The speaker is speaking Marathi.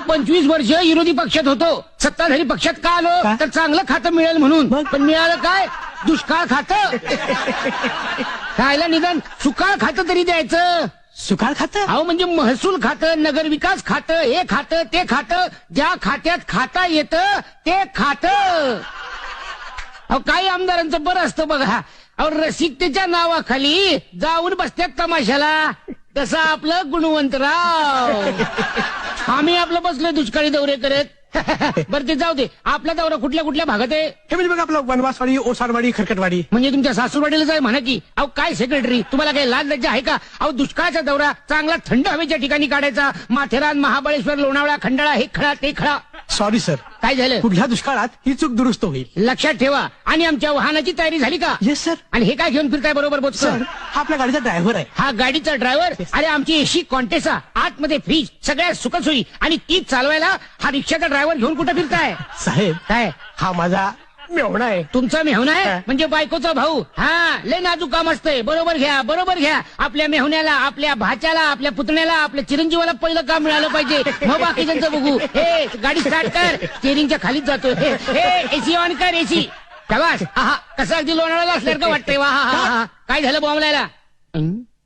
25 वर्ष विरोधी पक्षात होतो, सत्ताधारी पक्षात का आलो तर चांगलं खातं मिळेल म्हणून. पण मिळालं काय? दुष्काळ खातं. खायला निदान सुकाळ खातं तरी द्यायचं. सुकाळ खातं? अहो म्हणजे महसूल खातं, नगर विकास खातं, हे खातं ते खातं, ज्या खात्यात खाता येतं ते खातं. अहो काही आमदारांचं बरं असतं बघा, अहो रसिकतेच्या नावाखाली जाऊन बसत्यात तमाशाला. तसं आपलं गुणवंतराव. आम्ही आपलं बसलोय दुष्काळी दौरे करत. बरं ते जाऊ दे, आपला दौरा कुठल्या कुठल्या भागात आहे? हे म्हणजे बघा आपलं वनवासवाडी, ओसारवाडी, खरकटवाडी. म्हणजे तुमच्या सासूरवाडीला जाय म्हणा की. अहो काय सेक्रेटरी, तुम्हाला काही लाज लज्जा आहे का? अहो दुष्काळाचा दौरा चांगला थंड हवेच्या ठिकाणी काढायचा. माथेरान, महाबळेश्वर, लोणावळा, खंडाळा, हे खळा ते खळा. सॉरी सर, काय झालं? पुढल्या दुष्काळात ही चूक दुरुस्त होईल. लक्षात ठेवा. आणि आमच्या वाहनाची तयारी झाली का? Yes sir. आणि हे काय घेऊन फिरताय बरोबर बोल सर, हा आपल्या गाडीचा ड्रायव्हर आहे. हा गाडीचा ड्रायव्हर. अरे आमची एसी कॉन्टेसा, आतमध्ये फ्रीज, सगळ्या सुखसोयी, आणि तीच चालवायला हा रिक्षाचा ड्रायव्हर घेऊन कुठे फिरताय? साहेब, काय? हा माझा मेवणा आहे. तुमचा मेहुणा आहे? म्हणजे बायकोचा भाऊ. हा लय नाजूक काम असतंय. बरोबर घ्या, बरोबर घ्या. आपल्या मेहुण्याला, आपल्या भाच्याला, आपल्या पुतण्याला, आपल्या चिरंजीवाला पहिलं काम मिळालं पाहिजे, मग बाकीच्यांचं बघू. हे गाडी स्टार्ट कर, स्टेरिंगच्या खालीच जातोय. हे एसी ऑन कर, एसी. शाबास. हा कसं अगदी लोणावळ्याला असल्यासारखं वाटतंय. वा हा हा. काय झालं बॉम्बलायला?